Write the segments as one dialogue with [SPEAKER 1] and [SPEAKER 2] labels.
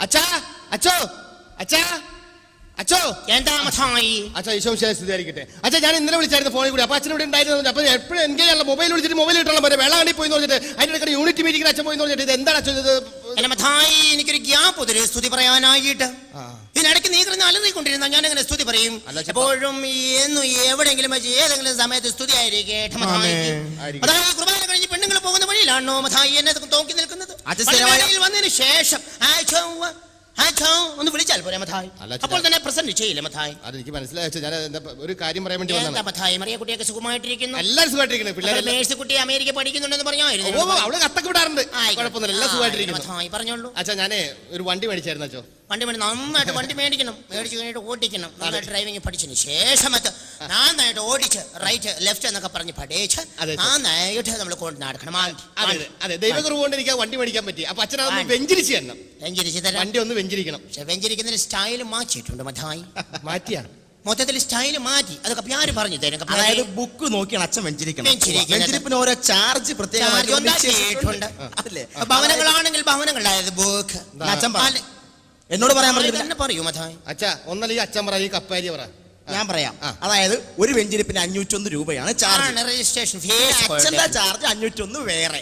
[SPEAKER 1] അച്ഛാ അച്ഛോ അച്ഛാ അച്ഛോ
[SPEAKER 2] എന്താ മഥായി?
[SPEAKER 1] അച്ഛാ ഈശോ സ്ഥിതിയായിരിക്കട്ടെ. അച്ഛാ ഞാൻ ഇന്നലെ വിളിച്ചായിരുന്നു ഫോണിൽ കൂടി. അപ്പൊ അച്ഛൻ ഇവിടെ ഉണ്ടായിരുന്നു. അപ്പൊ എപ്പോഴും എനിക്ക് മൊബൈൽ വിളിച്ചിട്ട് മൊബൈൽ കിട്ടണം പോലെ വെള്ളാണ്ടി പോയി പറഞ്ഞിട്ട് അതിന്റെ യൂണിറ്റ് മീറ്റിംഗ് അച്ഛൻ പോയി പറഞ്ഞിട്ട് ഇത് എന്താണ് അച്ഛൻ ഇത്?
[SPEAKER 2] മഥായി എനിക്കൊരു ഗ്യാപ്പ് ഒരു സ്തുതി പറയാനായിട്ട്. ഇതിനിടയ്ക്ക് നീ കിടന്ന് അലറിക്കൊണ്ടിരുന്ന ഞാൻ എങ്ങനെ സ്തുതി പറയും? എപ്പോഴും എന്നും എവിടെയെങ്കിലും വെച്ച് ഏതെങ്കിലും സമയത്ത് സ്തുതി ആയിരിക്കട്ടെ മഥായി. അതായത് കുർബാന കഴിഞ്ഞ് പെണ്ണുങ്ങൾ പോകുന്ന വഴിയിലാണോ മഥായി എന്നെ നോക്കി നിൽക്കുന്നത്? വന്നതിന് ശേഷം ഒന്ന് വിളിച്ചാൽ പോരെ മഥായി? അപ്പോൾ തന്നെ പ്രസന്റ് ചെയ്യില്ല മഥായി?
[SPEAKER 1] അതെനിക്ക് മനസ്സിലായി. ഞാൻ ഒരു കാര്യം പറയാൻ വേണ്ടി വന്നതാണ്.
[SPEAKER 2] മഥായി മറിയ കുട്ടിയൊക്കെ സുഖമായിട്ടിരിക്കുന്നു?
[SPEAKER 1] എല്ലാവരും സുഖമായിട്ടിരിക്കുന്നു. പിള്ളേർ
[SPEAKER 2] കുട്ടി അമേരിക്ക പഠിക്കുന്നുണ്ടെന്ന് പറഞ്ഞായിരുന്നു.
[SPEAKER 1] അവള് കത്തൊക്കെ വിടാറുണ്ട്. കുഴപ്പമൊന്നുമില്ല, എല്ലാം സുഖമായിട്ടിരിക്കുന്നു.
[SPEAKER 2] മഥായി പറഞ്ഞോളൂ.
[SPEAKER 1] അച്ഛാ ഞാനേ ഒരു വണ്ടി മേടിച്ചായിരുന്നു അച്ഛോ.
[SPEAKER 2] വണ്ടി നന്നായിട്ട് വണ്ടി മേടിക്കണം, മേടിച്ചു കഴിഞ്ഞിട്ട് ഓടിക്കണം. നന്നായിട്ട് ഡ്രൈവിംഗ് പഠിച്ചതിന് ശേഷം നന്നായിട്ട് ഓടിച്ച് റൈറ്റ് ലെഫ്റ്റ് എന്നൊക്കെ പറഞ്ഞ് പഠിച്ച് നന്നായിട്ട് നമ്മൾ കൊണ്ട് നടക്കണം.
[SPEAKER 1] അതെ, ദൈവകുറവ് കൊണ്ട് എനിക്ക് വണ്ടി മേടിക്കാൻ പറ്റി. അപ്പൊ അച്ഛനൊന്ന് വെഞ്ചരിച്ച് തരണം.
[SPEAKER 2] വെഞ്ചരിച്ച് തരാം.
[SPEAKER 1] വണ്ടി ഒന്ന് വെഞ്ചരിക്കണം.
[SPEAKER 2] പക്ഷെ വെഞ്ചരിക്കുന്നതിന് സ്റ്റൈൽ മാറ്റിയിട്ടുണ്ട് മഥായി.
[SPEAKER 1] മാറ്റിയാണ്
[SPEAKER 2] മൊത്തത്തിൽ സ്റ്റൈൽ മാറ്റി. അതൊക്കെ പ്യാര് പറഞ്ഞു തരും.
[SPEAKER 3] അതായത് ബുക്ക് നോക്കിയാണ് അച്ഛൻ വെഞ്ചരിപ്പിന് ഓരോ ചാർജ് പ്രത്യേകമായിട്ടുണ്ട്.
[SPEAKER 2] ഭവനങ്ങളാണെങ്കിൽ ഭവനങ്ങളായത് ബുക്ക്
[SPEAKER 3] എന്നോട് പറയാൻ പറഞ്ഞു
[SPEAKER 2] പറയൂ മഥായി.
[SPEAKER 1] അച്ഛാ ഒന്നല്ല ഈ അച്ഛൻ പറ, ഈ കപ്പാരി പറ.
[SPEAKER 3] ഞാൻ പറയാം. അതായത് ഒരു വെഞ്ചരിപ്പിന് 501 രൂപയാണ് ചാർജ്.
[SPEAKER 2] Registration fees.
[SPEAKER 3] അച്ഛന്റെ ചാർജ് 501 വേറെ.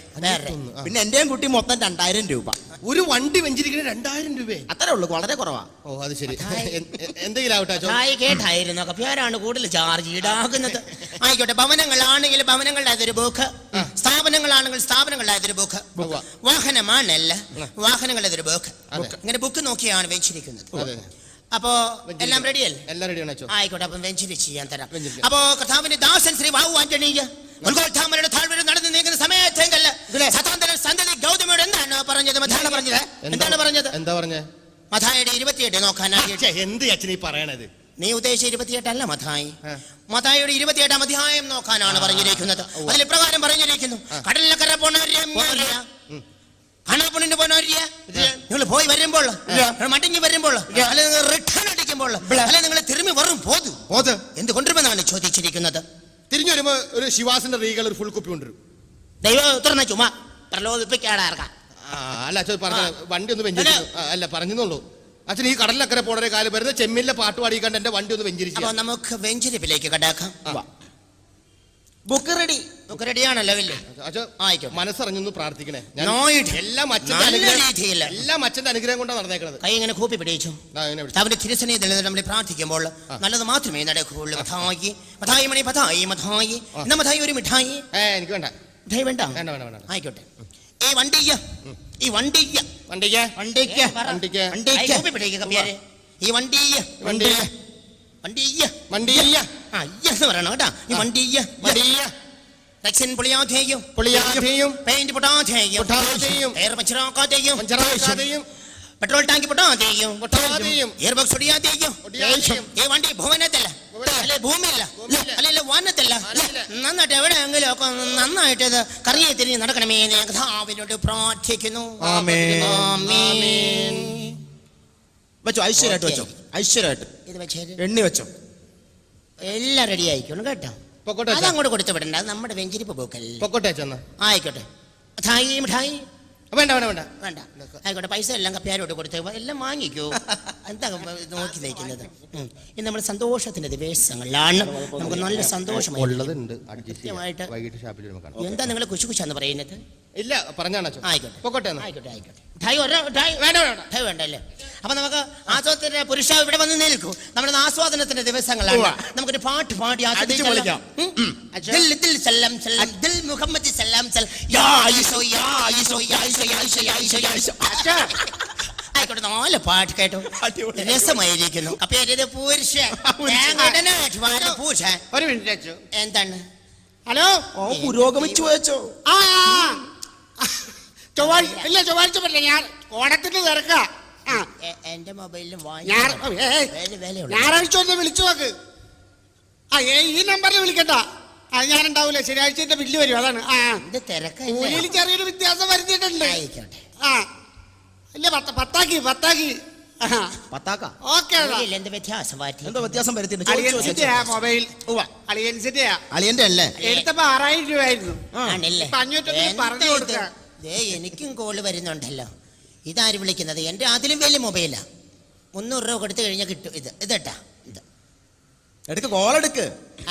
[SPEAKER 3] പിന്നെ എന്റെയും കുട്ടി മൊത്തം 2000 രൂപ.
[SPEAKER 1] ഒരു വണ്ടി വെഞ്ചരിക്കുന്ന 2000 രൂപ
[SPEAKER 3] അത്രേ ഉള്ളൂ, വളരെ കുറവാ.
[SPEAKER 1] ഓ അത് ശരി. എന്തെങ്കിലും ആവട്ടെ.
[SPEAKER 2] കേട്ടായിരുന്നു കപ്പ്യാരാണ് കൂടുതൽ ചാർജ് ഈടാക്കുന്നത്. ആയിക്കോട്ടെ, ഭവനങ്ങളാണെങ്കിൽ ഭവനങ്ങളുടെ അതൊരു ബുക്ക്, സ്ഥാപനങ്ങളാണെങ്കിൽ സ്ഥാപനങ്ങളുടെ അതൊരു ബുക്ക്, വാഹനമാണല്ല വാഹനങ്ങളുടെ അതൊരു ബുക്ക്. ഇങ്ങനെ ബുക്ക് നോക്കിയാണ് വെച്ചിരിക്കുന്നത്. അപ്പോ എല്ലാം റെഡിയല്ലേ? എല്ലാം റെഡിയാണ്. ആയിക്കോട്ടെ, അപ്പം വെഞ്ചരിച്ച് ചെയ്യാൻ തരാം. അപ്പോ കർത്താവിന്റെ ദാസൻ ശ്രീ ബാബു ആന്റണിയ നടന്നു നീങ്ങുന്ന സമയത്തെങ്കല്ല സന്തതി ഗൗതമിയോട് എന്താണ് പറഞ്ഞത്? എന്താണ് പറഞ്ഞത്?
[SPEAKER 1] എന്താ പറഞ്ഞത്?
[SPEAKER 2] മഥായിയുടെ 28 നോക്കാനായിട്ട്.
[SPEAKER 1] എന്ത് അച്ഛൻ ഈ പറയണത്?
[SPEAKER 2] നീ ഉദ്ദേശിച്ച 28 അല്ല മഥായി. മഥായിയുടെ 28-ാം അധ്യായം നോക്കാനാണ് പറഞ്ഞിരിക്കുന്നത്. അതിൽ ഇപ്രകാരം പറഞ്ഞിരിക്കുന്നു: കടലിനക്കര പോണവരെ കാണാപ്പൊണ്ണിന് പോണവരിയ നിങ്ങൾ പോയി വരുമ്പോൾ മടങ്ങി വരുമ്പോൾ അല്ലെങ്കിൽ റിട്ടേൺ അടിക്കുമ്പോൾ അല്ലെ നിങ്ങൾ തിരുമ്പി വരും പോത് എന്തുകൊണ്ടിരുമെന്നാണ് ചോദിച്ചിരിക്കുന്നത്.
[SPEAKER 1] തിരിഞ്ഞു വരുമ്പോ ഒരു ശിവാസിന്റെ റീകൾ ഒരു ഫുൾ കുപ്പി കൊണ്ടുവരും.
[SPEAKER 2] ദൈവം തുറന്ന ചുമ പ്രലോഭിപ്പിക്കാടാർക്കാം.
[SPEAKER 1] അല്ല അച്ഛൻ പറഞ്ഞ വണ്ടി ഒന്ന് വെഞ്ചരിച്ചു. അല്ല പറഞ്ഞുള്ളൂ അച്ഛൻ. ഈ കടലിനക്കരെ പോണൊരു കാലം വരുന്ന ചെമ്മിലെ പാട്ട് പാടിക്കാണ്ട് എന്റെ വണ്ടി ഒന്ന് വെഞ്ചരിച്ചു.
[SPEAKER 2] അപ്പൊ നമുക്ക് വെഞ്ചരിപ്പിലേക്ക് കടക്കാം. Book ready. ബുക്ക് റെഡിയാണല്ലോ അല്ലേ?
[SPEAKER 1] മനസ്സറിഞ്ഞൊന്ന് പ്രാർത്ഥിക്കണേ. എല്ലാം അച്ഛന്റെ അനുഗ്രഹം കൊണ്ടാണ് നടന്നേക്കുന്നത്.
[SPEAKER 2] കൈ ഇങ്ങനെ കൂപ്പി പിടിച്ചു അവന്റെ തിരുസന്നിധിയിൽ നമ്മൾ പ്രാർത്ഥിക്കുമ്പോൾ നല്ലത് മാത്രമേ നടക്കുകയുള്ളൂ. മഥായി മഥായി മണി പതായി മഥായി എന്നാ മഥായി ഒരു മിഠായി.
[SPEAKER 1] എനിക്ക് വേണ്ട
[SPEAKER 2] മിഠായി വേണ്ട. ആയിക്കോട്ടെ. ഈ വണ്ടിയ ഈ വണ്ടിയ വണ്ടിക്ക് വണ്ടിക്ക് വണ്ടിക്ക് വണ്ടിക്ക് ഈ വണ്ടിയ വണ്ടിയ വണ്ടിയ വണ്ടിയ പറയണം കേട്ടാ. ഈ വണ്ടിയ വണ്ടിയ റെക്സിൻ പൊളിയാതെയും പൊളിയാതെയും പെയിന്റ് പൊട്ടാതെയും പൊട്ടാതെയും എയർ പഞ്ചറാക്കാതെയും പഞ്ചറാക്കാതെയും പെട്രോൾ ടാങ്ക് പൊട്ടാതെയും പൊട്ടാതെയും എയർ ബോക്സ് ഒടിയാതെയും ഒടിയാതെയും ഈ വണ്ടി ഭുവനത്തില്ല അല്ലെ ഭൂമിയില്ല അല്ലെ വാനത്തില്ല നന്നായിട്ട് എവിടെയെങ്കിലും ഒക്കെ നന്നായിട്ട് ഇത് കറങ്ങി തിരിഞ്ഞ് നടക്കണമേ എന്ന് കർത്താവിനോട് പ്രാർത്ഥിക്കുന്നു.
[SPEAKER 3] വെച്ചോ, ഐശ്വര്യമായിട്ട് വെച്ചോ, ഐശ്വര്യമായിട്ട്
[SPEAKER 2] ഇത് വെച്ചേര്
[SPEAKER 3] എണ്ണി വെച്ചോ.
[SPEAKER 2] എല്ലാം റെഡി ആയിക്കോണം കേട്ടോ. അതങ്ങോട്ട് കൊടുത്തു വിടണ്ട, നമ്മുടെ വെഞ്ചരിപ്പ് പോക്കല്ലേ. ആയിക്കോട്ടെ. മിഠായി മിഠായി
[SPEAKER 1] വേണ്ട വേണ്ട വേണ്ട
[SPEAKER 2] വേണ്ട. ആയിക്കോട്ടെ, പൈസ എല്ലാം കപ്പ്യാരോട്ട് കൊടുത്ത് എല്ലാം വാങ്ങിക്കോ. എന്താ നോക്കി നയിക്കുന്നത്? ഇത് നമ്മുടെ സന്തോഷത്തിന്റെ ദിവസങ്ങളിലാണ്. നമുക്ക് നല്ല സന്തോഷമായിട്ട് എന്താ നിങ്ങൾ കുശു കുശാന്ന് പറയുന്നത്?
[SPEAKER 1] ഇല്ല പറഞ്ഞാണ്.
[SPEAKER 2] ആയിക്കോട്ടെ ആയിക്കോട്ടെ ആയിക്കോട്ടെ. വേണ്ടല്ലേ? അപ്പൊ നമുക്ക് ആസ്വാദനത്തിന്റെ പുരുഷ ഇവിടെ വന്ന് നിൽക്കൂ. നമ്മുടെ ആസ്വാദനത്തിന്റെ ദിവസങ്ങളാണ്. നമുക്കൊരു പാട്ട് പാടി ആസ്വദിക്കാം. ആയിക്കോട്ടെ, 4 പാട്ട് കേട്ടോ, രസമായിരിക്കുന്നു. അപ്പൊ പുരുഷ
[SPEAKER 1] ഒരു മിനിറ്റ്.
[SPEAKER 2] എന്താണ്?
[SPEAKER 3] ഹലോ, പുരോഗമിച്ചു വെച്ചോ.
[SPEAKER 4] ചൊവ്വാഴ്ച പറ്റില്ല, ഞാൻ ഓണത്തിന് തിരക്കാം.
[SPEAKER 2] എന്റെ മൊബൈലിൽ
[SPEAKER 4] ഞായറാഴ്ച ഒന്ന് വിളിച്ചു നോക്ക്. ഈ നമ്പറിൽ വിളിക്കണ്ട, ഞാനുണ്ടാവൂല. ശനിയാഴ്ച ബില്ല് വരും, അതാണ്. കൂലിയിൽ ചെറിയൊരു വ്യത്യാസം വരുത്തിയിട്ടുണ്ട്. ഇല്ല പത്താക്കി മൊബൈൽ
[SPEAKER 3] അളിയന്റെ അല്ലേ?
[SPEAKER 4] എടുത്തപ്പോ 6000 രൂപയായിരുന്നു. 500 പറഞ്ഞു കൊടുക്ക.
[SPEAKER 2] എനിക്കും കോള് വരുന്നുണ്ടല്ലോ. ഇതാര് വിളിക്കുന്നത്? എൻ്റെ അതിലും വലിയ മൊബൈലാ. 300 രൂപ കൊടുത്തു കഴിഞ്ഞാൽ കിട്ടും. ഇതട്ടാ ഇത്
[SPEAKER 3] എടുക്ക്, കോളെടുക്ക്.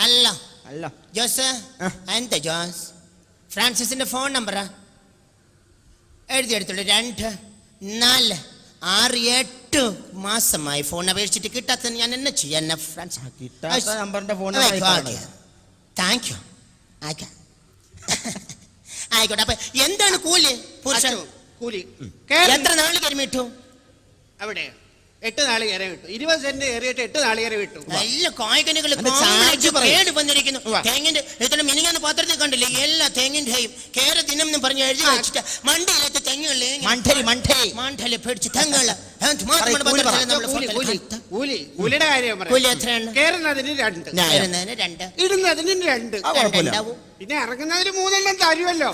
[SPEAKER 2] അല്ല
[SPEAKER 3] അല്ല
[SPEAKER 2] ജോസ്, എന്താ ജോസ്? ഫ്രാൻസിസിന്റെ ഫോൺ നമ്പറാ എഴുതിയെടുത്തുള്ളൂ. 2, 4, 6, 8 മാസമായി ഫോൺ അപേക്ഷിച്ചിട്ട് കിട്ടാത്ത ഞാൻ എന്നെ ചെയ്യാൻ ഫ്രാൻസ്?
[SPEAKER 3] കിട്ടാത്ത നമ്പറിന്റെ ഫോൺ
[SPEAKER 2] താങ്ക് യു. ആയിക്കോട്ടെ. അപ്പൊ എന്താണ് കൂലി? പുരുഷൻ
[SPEAKER 4] കൂലി
[SPEAKER 2] എത്ര നാള് കരിമിട്ടു?
[SPEAKER 4] അവിടെ 8 നാളികേരം കിട്ടും. 20 സെന്റ് കയറിയിട്ട് 8 നാളികേരം കിട്ടും.
[SPEAKER 2] നല്ല കായ്കനികൾ
[SPEAKER 3] ചാർജ്
[SPEAKER 2] കേട് വന്നിരിക്കുന്നു. തേങ്ങിന്റെ ഇത്ര മിനിങ്ങാന്ന് പാത്രത്തിൽ കണ്ടില്ലേ? എല്ലാ തെങ്ങിന്റെയും കേര ദിനം എന്ന് പറഞ്ഞ് എഴുതി വെച്ചിട്ട് മണ്ടിയിലത്തെ തെങ്ങുകളിലെ മണ്ടല് പിടിച്ച് തെങ്ങുകള്
[SPEAKER 4] കൂലിയുടെ കാര്യം
[SPEAKER 2] കൂലി എത്രയാണ്?
[SPEAKER 4] കയറുന്നതിന് 2,
[SPEAKER 2] 2,
[SPEAKER 4] ഇടുന്നതിന് 2, പിന്നെ ഇറങ്ങുന്നതിന് 3 എണ്ണം തരുമല്ലോ.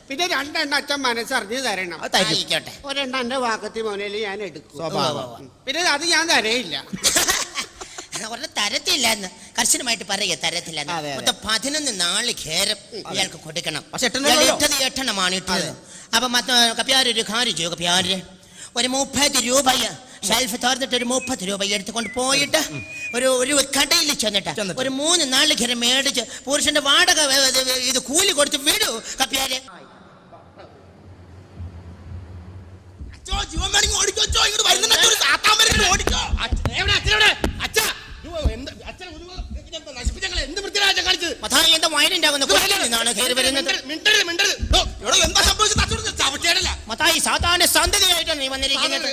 [SPEAKER 4] പിന്നെ 2 എണ്ണം അച്ഛൻ മനസ്സറിഞ്ഞ് തരണം.
[SPEAKER 2] ആയിക്കോട്ടെ.
[SPEAKER 4] 1 എണ്ണം എന്റെ വാക്കത്തി മോനേല് ഞാൻ എടുക്കും. പിന്നെ അത് ഞാൻ തരയില്ല.
[SPEAKER 2] തരത്തില്ല എന്ന് കർശനമായിട്ട് പറയുക. തരത്തില്ല. 11 നാളികേരം ഇയാൾക്ക് കൊടുക്കണം. 8 എണ്ണമാണ് ഇട്ടത്. അപ്പൊ കപ്പ്യാര് ഒരു കാര്യം ചെയ്യും. കപ്പ്യാര് ഒരു 30 രൂപ ഷെൽഫ് തുറന്നിട്ട് ഒരു 30 രൂപ എടുത്തുകൊണ്ട് പോയിട്ട് ഒരു കടയിൽ ചെന്നിട്ട് ഒരു 3 നാളികേരം മേടിച്ച് പുരുഷന്റെ വാടക ഇത് കൂലി കൊടുത്ത് വിടൂ കപ്പ്യാര്. സാധാരണ സന്തതിയായിട്ടാണ് നീ വന്നിരിക്കുന്നത്.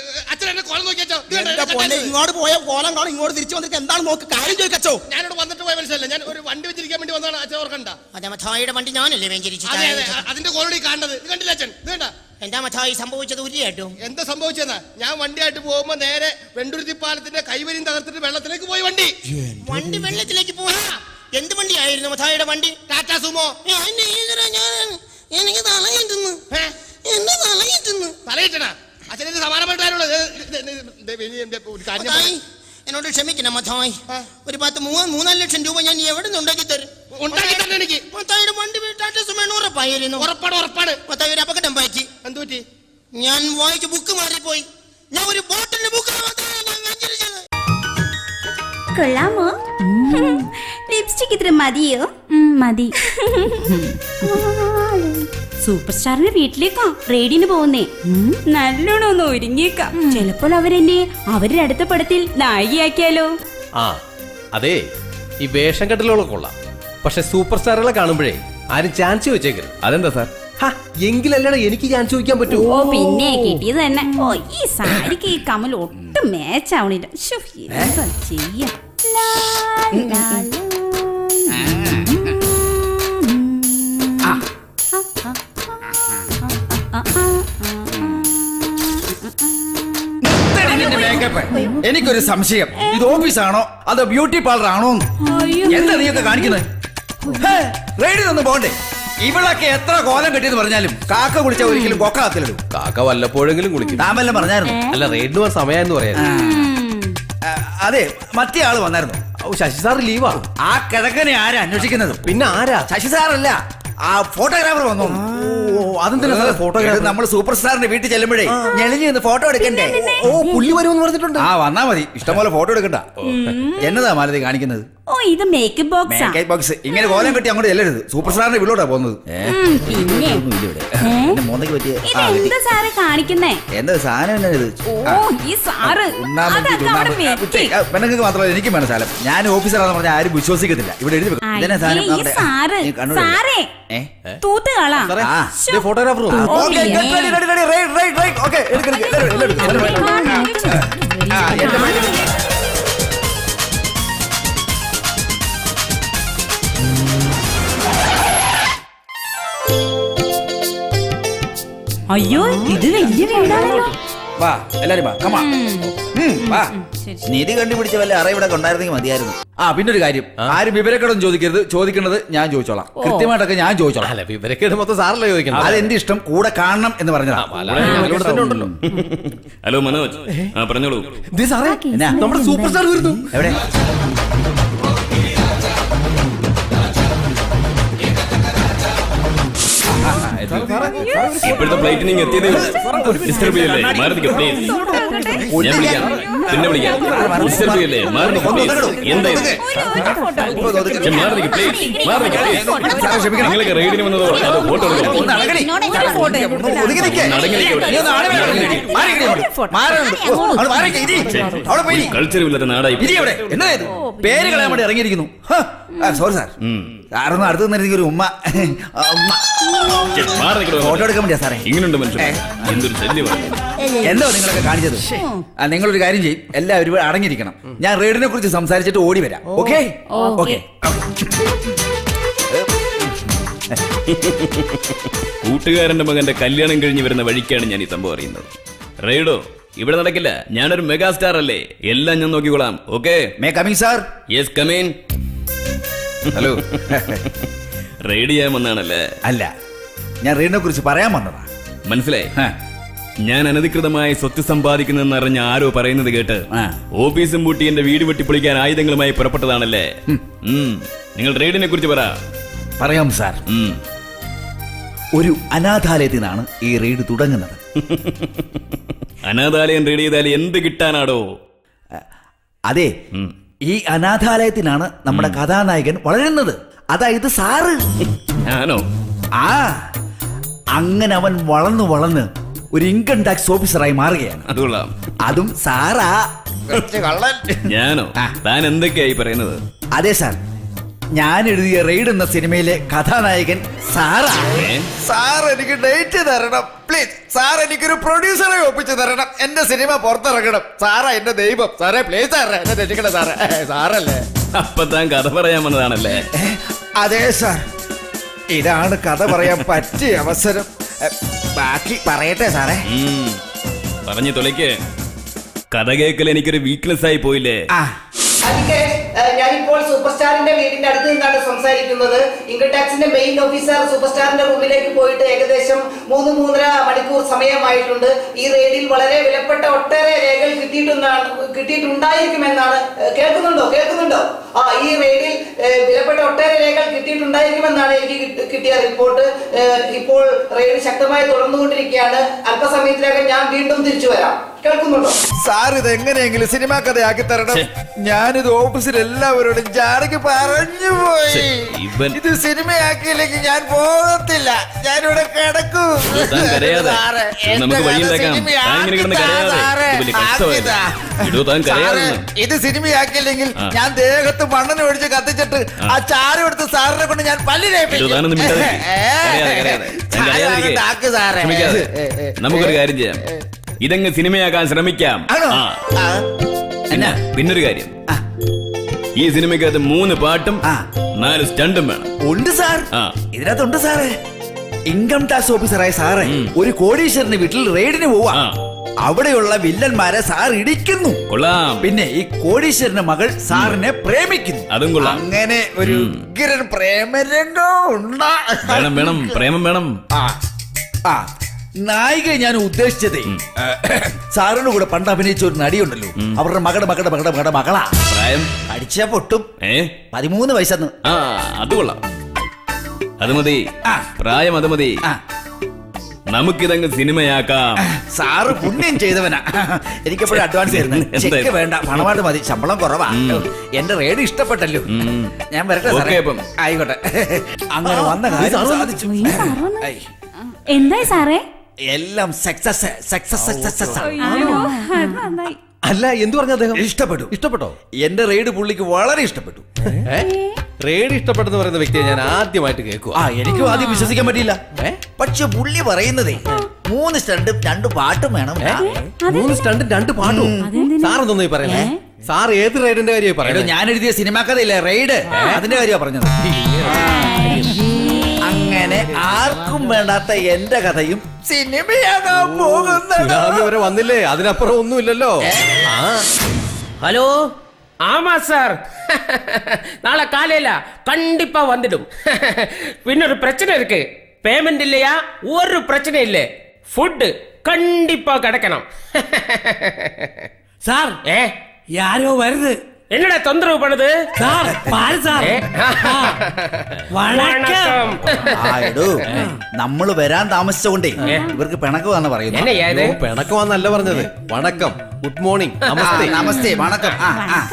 [SPEAKER 3] ഇങ്ങോട്ട് പോയ കോലം കാണും, ഇങ്ങോട്ട് തിരിച്ചു വന്നിട്ട് എന്താണ് നോക്ക് കാര്യം ചോദിക്കച്ചോ.
[SPEAKER 1] ഞാനിവിടെ വന്നിട്ട് പോയ മനസ്സിലല്ല, ഞാൻ ഒരു വണ്ടി വെച്ചിരിക്കാൻ വേണ്ടി വന്നതാണ്. അച്ഛൻ ഓർക്കണ്ട.
[SPEAKER 2] അതെ, മഥായിയുടെ വണ്ടി ഞാനല്ലേ വെഞ്ചരിച്ചത്.
[SPEAKER 1] അതിന്റെ കോളടി കാണുന്നത് കണ്ടില്ല അച്ഛൻ? വേണ്ട.
[SPEAKER 2] എന്താ മഥായി സംഭവിച്ചത്? ഉരിയായിട്ടു
[SPEAKER 1] എന്താ സംഭവിച്ചെന്നാ? ഞാൻ വണ്ടിയായിട്ട് പോകുമ്പോ നേരെ വെണ്ടുരുത്തി പാലത്തിന്റെ കൈവരിയും തകർത്തിട്ട് വെള്ളത്തിലേക്ക് പോയി. വണ്ടി
[SPEAKER 2] വെള്ളത്തിലേക്ക് പോയാ? എന്ത് വണ്ടിയായിരുന്നു മഥായിയുടെ വണ്ടി?
[SPEAKER 1] ടാറ്റാ സുമോ.
[SPEAKER 2] എനിക്ക് തലയിട്ടുന്നു. എന്നെ തലയിട്ടുന്നു.
[SPEAKER 1] തലയിട്ടണ അച്ഛനെ സമാനപ്പെട്ടാലുള്ളത്.
[SPEAKER 2] എന്നോട് ക്ഷമിക്കണം മഥായി. ഒരു 3-4 ലക്ഷം രൂപ ഞാൻ എവിടെ നിന്ന് ഉണ്ടാക്കി തരും?
[SPEAKER 1] എനിക്ക്
[SPEAKER 2] മത്തായിയുടെ വണ്ടി ടാറ്റാ സുമോ ഉറപ്പായിരുന്നു.
[SPEAKER 1] ഉറപ്പാണ്.
[SPEAKER 2] മത്തായി ഒരു അപകടം പറ്റി.
[SPEAKER 1] എന്ത് പറ്റി?
[SPEAKER 2] ഞാൻ വായിച്ച ബുക്ക് മാറിപ്പോയി. ഞാൻ ഒരു ബോട്ടിന്റെ ബുക്ക്
[SPEAKER 5] കൊള്ളാമോ? ലിപ്സ്റ്റിക് ഇത്ര മതിയോ? മതി. സൂപ്പർ സ്റ്റാറിന്റെ വീട്ടിലേക്കാ റേഡിന് പോകുന്നേ. നല്ലോണം ഒന്ന് ഒരുങ്ങിയേക്കാം. ചിലപ്പോൾ അവരെന്നെ അവരുടെ അടുത്ത പടത്തിൽ നായികയാക്കിയാലോ?
[SPEAKER 6] അതെ, ഈ വേഷം കെട്ടലുകളൊക്കെ കൊള്ളാം. പക്ഷെ സൂപ്പർ സ്റ്റാറുകളെ കാണുമ്പോഴേ ആരും ചാൻസ് ചോദിച്ചേക്കരുത്. അതെന്താ സാർ? എങ്കിലല്ലടാ എനിക്ക് ചാൻസ് ചോദിക്കാൻ പറ്റൂ.
[SPEAKER 5] ഓ പിന്നെ കിട്ടിയത് തന്നെ. ഓ ഈ സാരിക്ക് ഈ കമൽ ഒട്ടും മാച്ച് ആവണില്ല. എന്താ ചെയ്യാ?
[SPEAKER 7] എനിക്കൊരു സംശയം, ഇത് ഓഫീസാണോ അതോ ബ്യൂട്ടി പാർലർ ആണോ? എന്താ നീയൊക്കെ കാണിക്കുന്നത്? റെയ്ഡിൽ നിന്ന് പോണ്ടേ? ഇവളൊക്കെ എത്ര കോലം കെട്ടിയെന്ന് പറഞ്ഞാലും കാക്ക കുളിച്ച ഒരിക്കലും കൊക്ക കത്തിലിടും.
[SPEAKER 6] കാക്ക വല്ലപ്പോഴെങ്കിലും കുളിക്കും.
[SPEAKER 7] താൻ വല്ലതും പറഞ്ഞായിരുന്നു?
[SPEAKER 6] അല്ല, റെയ്ഡിന് സമയമെന്ന് പറയാ.
[SPEAKER 7] അതെ, മറ്റേ ആള് വന്നായിരുന്നു.
[SPEAKER 6] ശശി സാർ ലീവാ.
[SPEAKER 7] ആ കിഴക്കനെ ആരാ അന്വേഷിക്കുന്നത്?
[SPEAKER 6] പിന്നെ ആരാ?
[SPEAKER 7] ശശി സാറല്ല, ആ ഫോട്ടോഗ്രാഫർ വന്നു.
[SPEAKER 6] അതെന്താ ഫോട്ടോഗ്രാഫർ?
[SPEAKER 7] നമ്മൾ സൂപ്പർ സ്റ്റാറിന്റെ വീട്ടിൽ ചെല്ലുമ്പോഴേ ഞെളിഞ്ഞ് നിന്ന് ഫോട്ടോ എടുക്കണ്ടേ?
[SPEAKER 6] പുള്ളി വരുമെന്ന് പറഞ്ഞിട്ടുണ്ട്.
[SPEAKER 7] വന്നാ മതി, ഇഷ്ടംപോലെ ഫോട്ടോ എടുക്കണ്ട. എന്നതാ മാലതി കാണിക്കുന്നത്?
[SPEAKER 5] ഓ ഇത് മേക്കപ്പ് ബോക്സ്.
[SPEAKER 7] Makeup box. ഇങ്ങനെ കോലം കെട്ടി അങ്ങോട്ട് ചെല്ലരുത്. സൂപ്പർ സ്റ്റാറിന്റെ വീട്ടിലോട്ടാ പോകുന്നത്.
[SPEAKER 5] എന്താ സാറ് കാണിക്കുന്നേ?
[SPEAKER 7] എന്താ സാധനം?
[SPEAKER 5] ഓ ഈ സാറ്
[SPEAKER 7] പെണ്ണുങ്ങൾക്ക് മാത്രമല്ല എനിക്കും വേണം സാധനം. ഞാൻ ഓഫീസറാന്ന് പറഞ്ഞാൽ ആരും വിശ്വസിക്കത്തില്ല. ഇവിടെ എഴുതി
[SPEAKER 5] തൂത്തുകളാ
[SPEAKER 6] ഫോട്ടോഗ്രാഫർ.
[SPEAKER 5] അയ്യോ ഇത് വലിയ വീടാണല്ലോ.
[SPEAKER 7] വാ എല്ലാരും വാ, കമാ. വാ. നിധി കണ്ടുപിടിച്ച വല്ല അറ ഇവിടെ കൊണ്ടായിരുന്നെങ്കിൽ മതിയായിരുന്നു. പിന്നൊരു കാര്യം, ആരും വിവരക്കേടൊന്നും ചോദിക്കരുത്. ചോദിക്കേണ്ടത് ഞാൻ ചോദിച്ചോളാം. കൃത്യമായിട്ടൊക്കെ ഞാൻ ചോദിച്ചോളാം.
[SPEAKER 6] അല്ല, വിവരക്കേട് മൊത്തം സാറല്ലേ ചോദിക്കണം.
[SPEAKER 7] അതെന്റെ ഇഷ്ടം. കൂടെ കാണണം എന്ന് പറഞ്ഞതാ.
[SPEAKER 8] ഹലോ മനോജ്, പറഞ്ഞോളൂ.
[SPEAKER 6] നമ്മുടെ സൂപ്പർ സ്റ്റാർ വരുന്നു.
[SPEAKER 7] എവിടെ?
[SPEAKER 8] ഇപ്പോഴത്തെ ഫ്ലൈറ്റിനിങ് എത്തിയതേ ഡിസ്റ്റർബ് ചെയ്യല്ലേ മാറി നിൽക്കും പ്ലീസ്. ഞാൻ വിളിക്കാം, പിന്നെ വിളിക്കാം. ഡിസ്റ്റർബ് ചെയ്യല്ലേ മാറി നിൽക്കും പ്ലീസ്. എന്താ ഇത്? മാറി നിൽക്കും പ്ലീസ്, മാറി നിൽക്കും പ്ലീസ്. നിങ്ങളൊക്കെ റൈഡിന് വന്നതോ അതോ ഫോട്ടോ എടുക്കണം? നടങ്ങലിക്ക് ഇവിടെ. കൾച്ചർ ഇല്ലാത്ത നാടായി.
[SPEAKER 7] പേര് കളയാൻ വേണ്ടി ഇറങ്ങിയിരിക്കുന്നു. സോറി സാർ, സാറൊന്നും അടുത്ത് നിന്നിരുന്നെങ്കിൽ ഒരു ഉമ്മ ഫോട്ടോ എടുക്കാൻ വേണ്ടിയാ സാറേ.
[SPEAKER 8] ഇങ്ങനെയുണ്ട് മനുഷ്യൻ, എന്തൊരു ശല്യമാണ്.
[SPEAKER 7] എന്തോ നിങ്ങളൊക്കെ കാണിച്ചത്. നിങ്ങളൊരു കാര്യം ചെയ്യും, എല്ലാവരും അടങ്ങിയിരിക്കണം. ഞാൻ റൈഡിനെ കുറിച്ച് സംസാരിച്ചിട്ട് ഓടി വരാം. Okay okay.
[SPEAKER 8] കൂട്ടുകാരന്റെ മകന്റെ കല്യാണം കഴിഞ്ഞ് വരുന്ന വഴിക്കാണ് ഞാൻ ഈ സംഭവം അറിയുന്നത്. റൈഡോ ഇവിടെ നടക്കില്ല, ഞാനൊരു മെഗാസ്റ്റാർ അല്ലേ, എല്ലാം ഞാൻ നോക്കിക്കോളാം. Okay
[SPEAKER 7] may coming sir.
[SPEAKER 8] Yes come in.
[SPEAKER 7] Hello.
[SPEAKER 8] Ride ചെയ്യാൻ വന്നാണല്ലേ?
[SPEAKER 7] അല്ല, ഞാൻ റൈഡിനെ കുറിച്ച് പറയാൻ വന്നതാ.
[SPEAKER 8] മനസ്സിലായി. ഞാൻ അനധികൃതമായി സ്വത്ത് സമ്പാദിക്കുന്നതെന്ന് അറിഞ്ഞ ആരോ പറയുന്നത് കേട്ട് ഓഫീസും പൂട്ടി എന്റെ വീട് വെട്ടിപ്പൊളിക്കാൻ ആയുധങ്ങളുമായി പുറപ്പെട്ടതാണല്ലേ? നിങ്ങൾ റൈഡിനെ കുറിച്ച് പറ.
[SPEAKER 7] പറയാം സാർ. ഒരു അനാഥാലയത്തിൽ നിന്നാണ് ഈ റെയ്ഡ് തുടങ്ങുന്നത്.
[SPEAKER 8] അനാഥാലയം റെയ്ഡ് ചെയ്താൽ എന്ത് കിട്ടാനാടോ?
[SPEAKER 7] അതെ, ഈ അനാഥാലയത്തിനാണ് നമ്മുടെ കഥാനായകൻ വളരുന്നത്. അതായത് സാറ്.
[SPEAKER 8] ഞാനോ?
[SPEAKER 7] ആ, അങ്ങനെ അവൻ വളർന്നു വളർന്ന് ഒരു ഇൻകം ടാക്സ് ഓഫീസറായി മാറുകയാണ്.
[SPEAKER 8] അതുകൊള്ളാം.
[SPEAKER 7] അതും സാറാ.
[SPEAKER 8] ഞാനോ? താൻ എന്തൊക്കെയായി പറയുന്നത്?
[SPEAKER 7] അതെ സാർ, ഞാൻ എഴുതിയ റെയ്ഡ് എന്ന സിനിമയിലെ കഥാനായകൻ സാറാ. സാർ എനിക്ക് ഡേറ്റ് തരണം പ്ലീസ്. സാർ എനിക്കൊരു പ്രൊഡ്യൂസറെ ഒപ്പിച്ച് തരണം. എന്റെ സിനിമ പുറത്തിറങ്ങണം. സാറാ എന്റെ ദൈവം. സാറേ പ്ലീസ് സാറേ, എന്നെ രക്ഷിക്കണം സാറേ. സാറല്ലേ?
[SPEAKER 8] അപ്പൊ താൻ കഥ പറയാൻ വന്നതാണല്ലേ?
[SPEAKER 7] അതെ സാർ, ഇതാണ് കഥ പറയാൻ പറ്റിയ അവസരം. ബാക്കി പറയട്ടെ സാറേ.
[SPEAKER 8] പറഞ്ഞു തൊലയ്ക്ക്. കഥ കേൾക്കൽ എനിക്കൊരു വീക്ക്നെസ് ആയി പോയില്ലേ?
[SPEAKER 2] ഞാനിപ്പോൾ സൂപ്പർ സ്റ്റാറിന്റെ വീടിന്റെ അടുത്ത് നിന്നാണ് സംസാരിക്കുന്നത്. ഇൻകം ടാക്സിന്റെ മെയിൻ ഓഫീസർ സൂപ്പർ സ്റ്റാറിന്റെ റൂമിലേക്ക് പോയിട്ട് ഏകദേശം 3-3.5 മണിക്കൂർ സമയമായിട്ടുണ്ട്. ഈ റെയ്ഡിൽ വളരെ വിലപ്പെട്ട ഒട്ടേറെ രേഖകൾ കിട്ടിയിട്ടുണ്ടായിരിക്കുമെന്നാണ്. കേൾക്കുന്നുണ്ടോ? ഈ റെയ്ഡിൽ വിലപ്പെട്ട ഒട്ടേറെ രേഖകൾ കിട്ടിയിട്ടുണ്ടായിരിക്കുമെന്നാണ് എനിക്ക് കിട്ടിയ റിപ്പോർട്ട്. ഇപ്പോൾ റെയ്ഡ് ശക്തമായി തുടർന്നുകൊണ്ടിരിക്കുകയാണ്. അല്പസമയത്തിനകം ഞാൻ വീണ്ടും തിരിച്ചു വരാം. കേൾക്കുന്നുണ്ടോ?
[SPEAKER 7] സാർ ഇത് എങ്ങനെയെങ്കിലും സിനിമാ കഥയാക്കി തരണം. ഞാനിത് ഓഫീസിൽ എല്ലാവരോടും ജാടക്ക് പറഞ്ഞു പോയി. ഇത് സിനിമയാക്കിയില്ലെങ്കിൽ ഞാൻ പോകത്തില്ല. ഞാനിവിടെ കിടക്കൂ. ഇത് സിനിമയാക്കിയില്ലെങ്കിൽ ഞാൻ ദേഹത്ത് മണ്ണെണ്ണ ഒഴിച്ച് കത്തിച്ചിട്ട് ആ ചാരം എടുത്ത് സാറിനെ കൊണ്ട് ഞാൻ പല്ലിനേപ്പിക്കും.
[SPEAKER 8] നമുക്കൊരു കാര്യം ചെയ്യാം, ഇതങ്ങ് സിനിമയാക്കാൻ ശ്രമിക്കാം. പിന്നൊരു കാര്യം, ഈ സിനിമയ്ക്കകത്ത് 3 പാട്ടും 4 സ്റ്റണ്ടും വേണം.
[SPEAKER 7] ഉണ്ട് സാർ, ഇതിനകത്തുണ്ട് സാറേ. ഇൻകം ടാക്സ് ഓഫീസറായ സാറേ ഒരു കോടീശ്വരന്റെ വീട്ടിൽ റെയ്ഡിന് പോവാ. അവിടെയുള്ള വില്ലന്മാരെ സാർ ഇടിക്കുന്നു.
[SPEAKER 8] കൊള്ളാം.
[SPEAKER 7] പിന്നെ ഈ കോടീശ്വരന്റെ മകൾ സാറിനെ പ്രേമിക്കുന്നു.
[SPEAKER 8] അതും കൊള്ളാം.
[SPEAKER 7] അങ്ങനെ ഒരു പ്രേമരംഗം ഉണ്ടാ.
[SPEAKER 8] വേണം, പ്രേമം വേണം.
[SPEAKER 7] നായിക ഞാൻ ഉദ്ദേശിച്ചതേ, സാറിന്റെ കൂടെ പണ്ട് അഭിനയിച്ച ഒരു നടിയുണ്ടല്ലോ, അവരുടെ മകളുടെ മകളാ.
[SPEAKER 8] പ്രായം
[SPEAKER 7] അടിച്ച പൊട്ടും. 13 വയസ്സെന്ന്.
[SPEAKER 8] അത് കൊള്ളാം, അത് മതി. പ്രായം അത് മതി. നമുക്കിതങ്ങ് സിനിമയാക്കാം.
[SPEAKER 7] സാറ് പുണ്യം ചെയ്തവനാ. എനിക്കെപ്പോഴും അഡ്വാൻസ് തരുന്നു. ചെക്ക് വേണ്ട, പണമായിട്ട് മതി. ശമ്പളം കുറവാ. എന്റെ റേഡ് ഇഷ്ടപ്പെട്ടല്ലോ. ഞാൻ വരട്ടെ സാറേ. ആയിക്കോട്ടെ. അങ്ങനെ വന്ന കാര്യം സാധിച്ചു.
[SPEAKER 5] എന്തായി സാറേ?
[SPEAKER 7] എല്ലാം സക്സസ്.
[SPEAKER 6] അല്ല, എന്തു പറഞ്ഞു അദ്ദേഹം?
[SPEAKER 7] ഇഷ്ടപ്പെട്ടോ? എന്റെ റെയ്ഡ് പുള്ളിക്ക് വളരെ ഇഷ്ടപ്പെട്ടു.
[SPEAKER 6] റെയ്ഡ് ഇഷ്ടപ്പെട്ടെന്ന് പറയുന്ന വ്യക്തിയെ ഞാൻ ആദ്യമായിട്ട് കേൾക്കുക.
[SPEAKER 7] എനിക്കും ആദ്യം വിശ്വസിക്കാൻ പറ്റിയില്ല. പക്ഷെ പുള്ളി പറയുന്നതേ 3 സ്റ്റണ്ടും 2 പാട്ടും വേണം.
[SPEAKER 6] 3 സ്റ്റണ്ടും 2 പാട്ടും? സാർ എന്തോന്നു പറയുന്നത്? സാർ ഏത് റൈഡിന്റെ കാര്യമായി പറയുന്നത്?
[SPEAKER 7] ഞാൻ എഴുതിയ സിനിമാ കഥയില്ലേ റെയ്ഡ്, അതിന്റെ കാര്യമാണ് പറഞ്ഞത്. അങ്ങനെ ആർക്കും വേണ്ടാത്ത എന്റെ കഥയും സിനിമയാകാൻ പോകുന്നത്
[SPEAKER 6] വന്നില്ലേ? അതിനപ്പുറം ഒന്നുമില്ലല്ലോ.
[SPEAKER 9] ஹலோ ஆமா சார், நாளை காலையில கண்டிப்பா வந்துடும். இன்னொரு பிரச்சனை இருக்கு. பேமெண்ட் இல்லையா? ஒரு பிரச்சனை இல்லை. ஃபுட் கண்டிப்பா கிடைக்கணும்.
[SPEAKER 10] சார் யாரோ வருது.
[SPEAKER 9] என்னடா தொந்தரவு பண்ணுது
[SPEAKER 10] സാർ പാൽ സാർ
[SPEAKER 9] ഏ?
[SPEAKER 10] വണക്കം
[SPEAKER 7] ആ എടോ നമ്മള് വരാൻ താമസിച്ചുകൊണ്ടേ ഇവർക്ക് പിണക്കമാന്ന് പറയുന്നു
[SPEAKER 9] என்னையா இது
[SPEAKER 6] പിണക്കമാന്നല്ല പറഞ്ഞത് വണക്കം ഗുഡ് മോർണിംഗ്
[SPEAKER 7] ആ,
[SPEAKER 6] നമസ്തേ
[SPEAKER 7] നമസ്തേ വണക്കം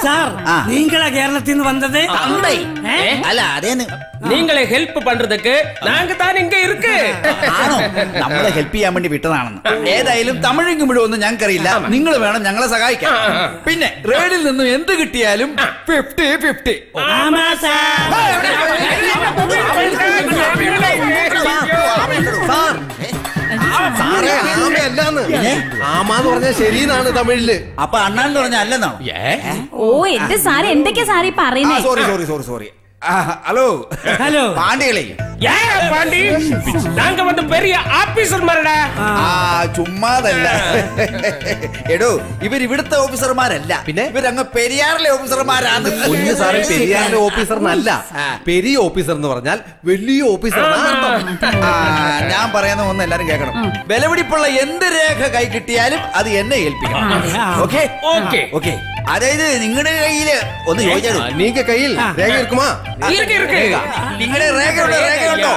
[SPEAKER 10] സാർ നീങ്കളാ കേരളത്തിൽ നിന്ന് വന്നത്
[SPEAKER 7] തന്തേ. അല്ല അതേന്ന്
[SPEAKER 9] நீங்களே ஹெல்ப் பண்றதுக்கு நாங்க தான் இங்க இருக்கு
[SPEAKER 7] ആണോ നമ്മളെ ഹെൽപ്പ് ചെയ്യാൻ വേണ്ടി വിട്ടതാണെന്ന് ഏതായാലും തമിഴും മുഴുവൊന്നും ഞങ്ങൾക്കറിയില്ല നിങ്ങൾ വേണം ഞങ്ങളെ സഹായിക്കാൻ പിന്നെ റേഡിൽ നിന്നും എന്ത് കിട്ടിയാലും 50-50
[SPEAKER 10] ആമാ സാർ
[SPEAKER 6] സാറേ ആമയല്ലാന്ന് ആമാന്ന് പറഞ്ഞാൽ ശരിയെന്നാണ് തമിഴില്
[SPEAKER 7] അപ്പൊ അണ്ണാന്ന് പറഞ്ഞ അല്ലെന്നാണോ
[SPEAKER 5] ഓ എന്റെ സാറ് എന്തൊക്കെയാ സാറേ പറയുന്നേ
[SPEAKER 7] സോറി ഹലോ
[SPEAKER 10] ഹലോ
[SPEAKER 7] പാണ്ഡ്യകളെ
[SPEAKER 9] ஏன் பாண்டி நாங்க வந்து பெரிய ஆபீசர் மாரடா
[SPEAKER 7] ചുമ്മാതല്ല എടോ ഇവിടുത്തെ ഓഫീസർമാരല്ല
[SPEAKER 6] പിന്നെ?
[SPEAKER 7] ഇവരങ്ങ് പെരിയാറിലെ ഓഫീസർമാരാണ്
[SPEAKER 6] കുഞ്ഞു സാറേ പെരിയാറിന്റെ ഓഫീസറിനല്ല പെരിയ ഓഫീസർ എന്ന് പറഞ്ഞാൽ വലിയ ഓഫീസർ
[SPEAKER 7] ആ, ഞാൻ പറയുന്ന ഒന്ന് എല്ലാരും കേൾക്കണം വിലപിടിപ്പുള്ള എന്ത് രേഖ കൈ കിട്ടിയാലും അത് എന്നെ ഏൽപ്പിക്കണം ഓക്കെ
[SPEAKER 9] ഓക്കെ.
[SPEAKER 7] ഓക്കെ അതായത് നിങ്ങളുടെ കയ്യില് ഒന്ന് ചോദിച്ചാലോ
[SPEAKER 6] നീങ്ക കയ്യിൽ രേഖ ഇരിക്കുമാ
[SPEAKER 9] இருக்கு இருக்கு
[SPEAKER 7] നിങ്ങളുടെ രേഖയുണ്ടോ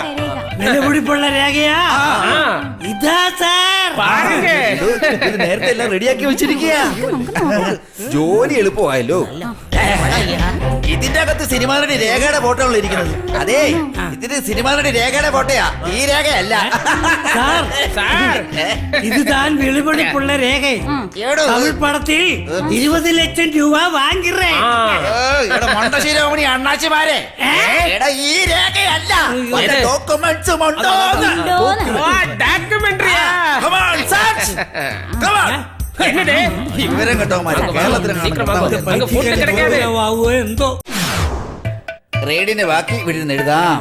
[SPEAKER 10] വിലപിടിപ്പുള്ള രേഖയാ
[SPEAKER 9] ஆ,
[SPEAKER 10] ഇതാ സാർ
[SPEAKER 9] பாருங்க
[SPEAKER 7] ഇത് നേരത്തെ എല്ലാം റെഡിയാക്കി വെച്ചിരിക്കുക ജോലി എളുപ്പമായല്ലോ ഇതിന്റെ അകത്ത് സിനിമാനടി രേഖയുടെ ഫോട്ടോ ഉള്ള ഇരിക്കുന്നത് അതെ ഇതിന് സിനിമാനടി രേഖയുടെ ഫോട്ടോയാ ഈ രേഖയല്ല
[SPEAKER 10] സാർ
[SPEAKER 9] சார்
[SPEAKER 10] ഇത് താൻ വിലപിടിപ്പുള്ള രേഖ
[SPEAKER 7] ഏടോ
[SPEAKER 10] തമിഴ് പടത്തിൽ 20 ലക്ഷം രൂപ വാങ്ങിറേ
[SPEAKER 9] ஆ,
[SPEAKER 7] മണ്ടശീരോമണി അണ്ണാച്ചിമാരെ എടാ ഈ രേഖയല്ല വല്ല ഡോക്യുമെന്റ്സും ഉണ്ടോ
[SPEAKER 9] ஓ டாக்குமெண்ட்ரியா என்னது
[SPEAKER 7] വിവരം കേട്ടോമാര്
[SPEAKER 9] சீக்கிரமா வாங்க. அங்க food கிடைக்காது
[SPEAKER 10] ആവോ എന്തോ
[SPEAKER 7] റേഡിന്റെ ബാക്കി ഇവിടെ നിന്ന് എഴുതാം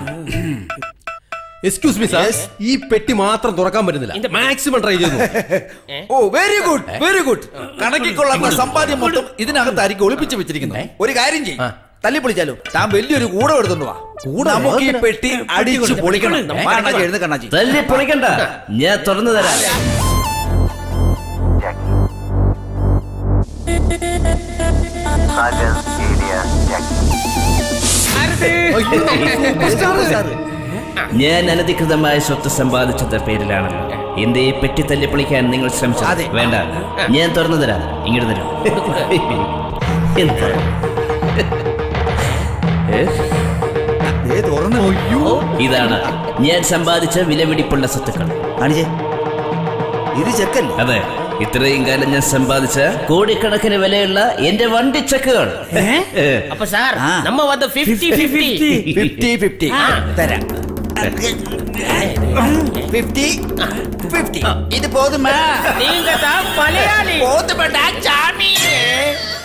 [SPEAKER 6] എക്സ്ക്യൂസ് മീ സാർ ഈ പെട്ടി മാത്രം തുറക്കാൻ പറ്റുന്നില്ല മാക്സിമം ട്രൈ ചെയ്തു
[SPEAKER 7] ഓ വെരി ഗുഡ് കണക്കിക്കൊള്ളാത്ത സമ്പാദ്യം മൊത്തം ഇതിനകത്തായിരിക്കും ഒളിപ്പിച്ച് വെച്ചിരിക്കുന്നത് ഒരു കാര്യം ചെയ്യും തല്ലിപ്പൊളിച്ചാലോ താൻ വലിയൊരു കൂടെ എടുത്തോണ്ട് വാ നമുക്ക് ഈ പെട്ടി അടിച്ചു പൊളിക്കണം വാ, അണ്ണാച്ചി, എഴുന്നേക്ക് അണ്ണാച്ചി.
[SPEAKER 8] തല്ലി പൊളിക്കണ്ട ഞാൻ തുറന്നു തരാം ഞാൻ അനധികൃതമായ സ്വത്ത് സമ്പാദിച്ചത് പേരിലാണ് എന്റെ ഈ പെട്ടി തല്ലിപ്പൊളിക്കാൻ നിങ്ങൾ ശ്രമിച്ചത് വേണ്ട ഞാൻ തുറന്നു തരാം ഇങ്ങോട്ട് തരും എന്താ
[SPEAKER 7] ദേ തുറന്ന്
[SPEAKER 8] ഇതാണ് ഞാൻ സമ്പാദിച്ച വിലപിടിപ്പുള്ള സ്വത്തുക്കൾ
[SPEAKER 7] കാണിച്ചേ ഇത് ചെക്കല്ലേ
[SPEAKER 8] അതെ ഇത്രയും കാലം ഞാൻ സമ്പാദിച്ച കോടിക്കണക്കിന് വിലയുള്ള എന്റെ വണ്ടി ചെക്കുകൾ
[SPEAKER 9] அப்ப சார்
[SPEAKER 7] ஆ.
[SPEAKER 9] நம்ம வந்து 50-50
[SPEAKER 7] 50-50 തരാം 50-50 ഇത് പോതുമാ
[SPEAKER 9] நீங்க தான் மலையாளி
[SPEAKER 7] പോതുമാ